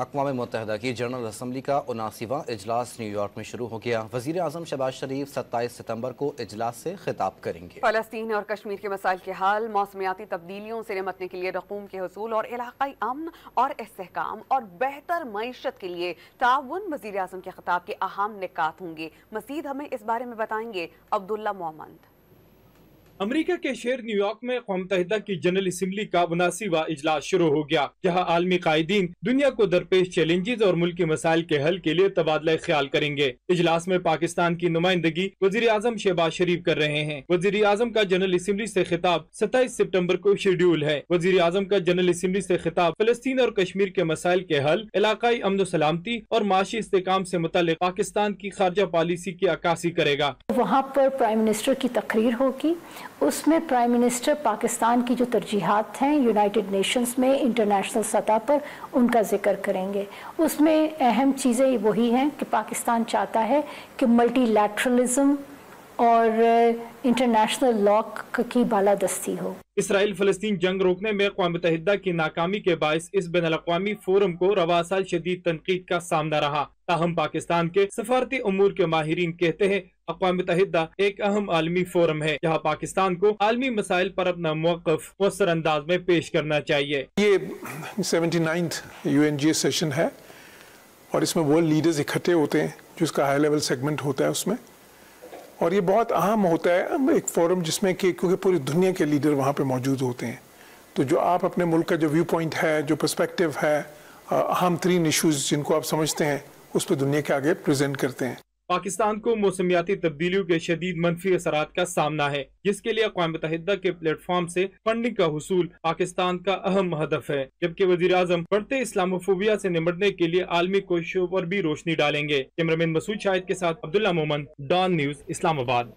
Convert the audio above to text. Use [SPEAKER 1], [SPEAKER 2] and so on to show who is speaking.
[SPEAKER 1] اقوام متحدہ کی جنرل اسمبلی کا 79واں اجلاس نیو یارک میں شروع ہو گیا۔ وزیر اعظم شہباز شریف 27 ستمبر کو اجلاس سے خطاب کریں گے۔
[SPEAKER 2] فلسطین اور کشمیر کے مسائل کے حل، موسمیاتی تبدیلیوں سے نمٹنے کے لیے رقوم کے حصول اور علاقائی امن اور استحکام اور بہتر معیشت کے لیے تعاون وزیر اعظم کے خطاب کے اہم نکات ہوں گے۔ مزید ہمیں اس بارے میں بتائیں گے عبداللہ محمد۔
[SPEAKER 3] امریکہ کے شہر نیو یارک میں اقوام متحدہ کی جنرل اسمبلی کا 79واں اجلاس شروع ہو گیا، جہاں عالمی قائدین دنیا کو درپیش چیلنجز اور ملکی مسائل کے حل کے لیے تبادلہ خیال کریں گے۔ اجلاس میں پاکستان کی نمائندگی وزیر اعظم شہباز شریف کر رہے ہیں۔ وزیر اعظم کا جنرل اسمبلی سے خطاب 27 ستمبر کو شیڈول ہے۔ وزیر اعظم کا جنرل اسمبلی سے خطاب فلسطین اور کشمیر کے مسائل کے حل، علاقائی امن و سلامتی اور معاشی استحکام سے متعلق پاکستان کی خارجہ پالیسی کی عکاسی کرے گا۔
[SPEAKER 4] وہاں پر پرائم منسٹر کی تقریر ہوگی، اس میں پرائم منسٹر پاکستان کی جو ترجیحات ہیں یونائٹڈ نیشنز میں انٹرنیشنل سطح پر ان کا ذکر کریں گے۔ اس میں اہم چیزیں وہی ہیں کہ پاکستان چاہتا ہے کہ ملٹی لیٹرلزم اور انٹرنیشنل لا کی بالادستی ہو۔
[SPEAKER 3] اسرائیل فلسطین جنگ روکنے میں اقوام متحدہ کی ناکامی کے باعث اس بین الاقوامی فورم کو رواں سال شدید تنقید کا سامنا رہا۔ تاہم پاکستان کے سفارتی امور کے ماہرین کہتے ہیں اقوام متحدہ ایک اہم عالمی فورم ہے جہاں پاکستان کو عالمی مسائل پر اپنا موقف مؤثر انداز میں پیش کرنا چاہیے۔
[SPEAKER 5] یہ 79 UNGA سیشن ہے اور اس میں ورلڈ لیڈرز اکٹھے ہوتے ہیں، جو اس کا ہائی لیول سیگمنٹ ہوتا ہے اس میں، اور یہ بہت اہم ہوتا ہے ایک فورم جس میں کہ کیونکہ پوری دنیا کے لیڈر وہاں پہ موجود ہوتے ہیں، تو جو آپ اپنے ملک کا جو ویو پوائنٹ ہے، جو پرسپیکٹیو ہے، اہم ترین ایشوز جن کو آپ سمجھتے ہیں اس پہ دنیا کے آگے پریزنٹ کرتے ہیں۔
[SPEAKER 3] پاکستان کو موسمیاتی تبدیلیوں کے شدید منفی اثرات کا سامنا ہے، جس کے لیے اقوام متحدہ کے پلیٹ فارم سے فنڈنگ کا حصول پاکستان کا اہم ہدف ہے، جبکہ وزیر اعظم بڑھتے اسلاموفوبیا سے نمٹنے کے لیے عالمی کوششوں پر بھی روشنی ڈالیں گے۔ کیمرامین مسعود شاہد کے ساتھ عبداللہ مومن، ڈان نیوز، اسلام آباد۔